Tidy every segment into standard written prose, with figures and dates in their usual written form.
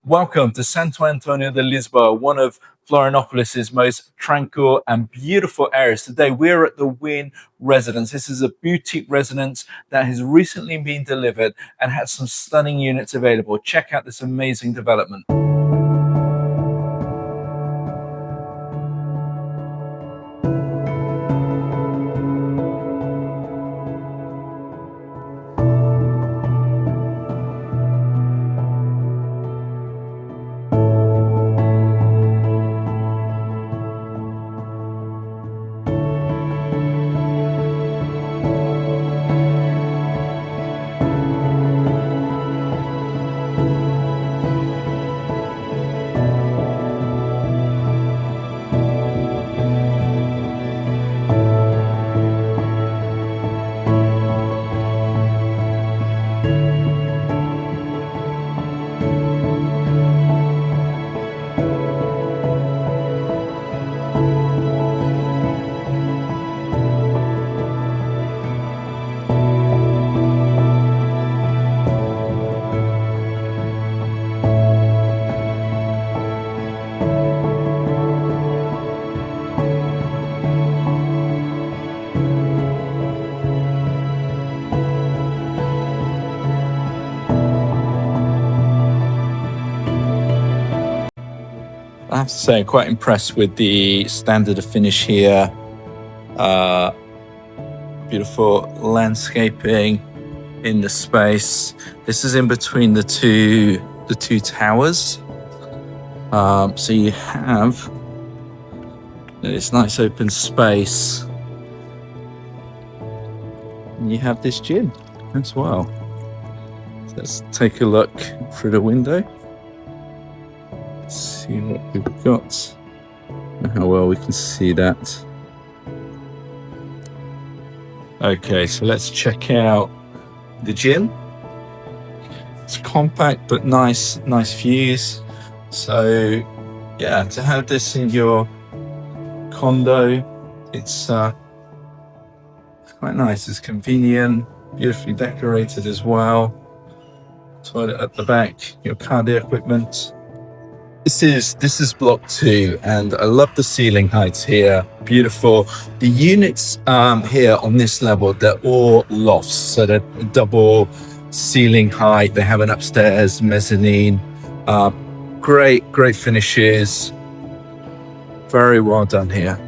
Welcome to Santo Antônio de Lisboa, one of Florianópolis' most tranquil and beautiful areas. Today we're at the WYNN residence. This is a boutique residence that has recently been delivered and has some stunning units available. Check out this amazing development. I have to say, I'm quite impressed with the standard of finish here. Beautiful landscaping in the space. This is in between the two towers. So you have this nice open space. And you have this gym as well. So let's take a look through the window. See what we've got and how well we can see that. Okay, so let's check out the gym. It's compact but nice views. So yeah, to have this in your condo, it's quite nice. It's convenient, beautifully decorated as well. Toilet at the back, your cardio equipment. This is block 2, and I love the ceiling heights here. Beautiful. The units here on this level, they're all lofts, so they're double ceiling height. They have an upstairs mezzanine. Great finishes. Very well done here.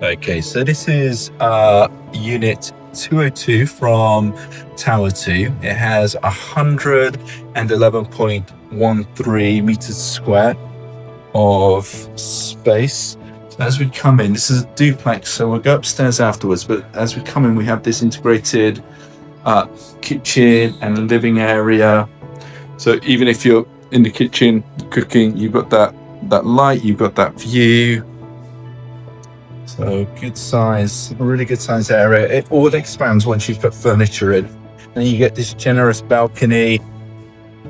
Okay, so this is unit 202 from Tower 2. It has 111.13 meters square of space. So as we come in, this is a duplex, so we'll go upstairs afterwards, but as we come in, we have this integrated kitchen and living area. So even if you're in the kitchen cooking, you've got that light, you've got that view. So good size, really good size area. It all expands once you put furniture in. And you get this generous balcony,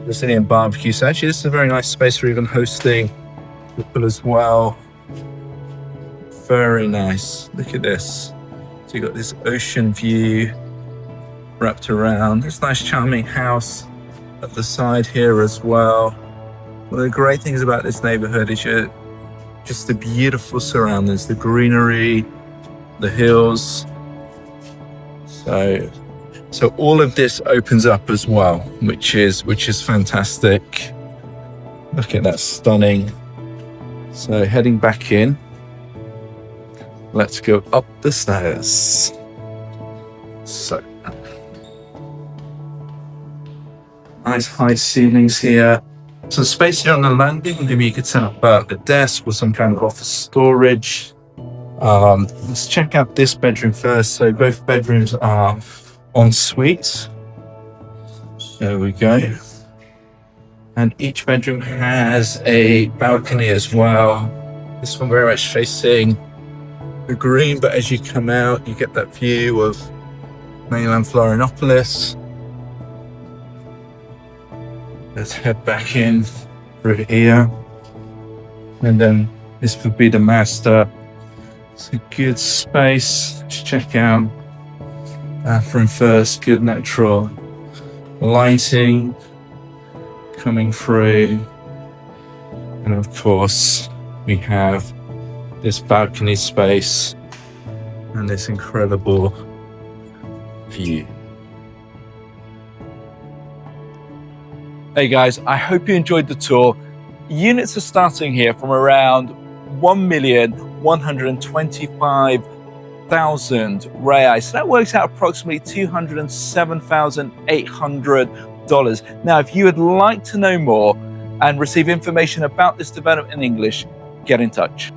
Brazilian barbecue. So actually this is a very nice space for even hosting people as well. Very nice. Look at this. So you've got this ocean view wrapped around. This nice charming house at the side here as well. One of the great things about this neighborhood is just the beautiful surroundings, the greenery, the hills. So all of this opens up as well, which is fantastic. Look at that, stunning. So heading back in, let's go up the stairs. So nice high ceilings here. Some space here on the landing. Maybe you could set up a desk or some kind of office storage. Let's check out this bedroom first. So both bedrooms are en suite. There we go. And each bedroom has a balcony as well. This one very much facing the green, but as you come out, you get that view of mainland Florianópolis. Let's head back in through here. And then this would be the master. It's a good space. Let's check out bathroom first. Good natural lighting coming through. And of course, we have this balcony space and this incredible view. Hey guys, I hope you enjoyed the tour. Units are starting here from around 1,125,000 reais. So that works out approximately $207,800. Now, if you would like to know more and receive information about this development in English, get in touch.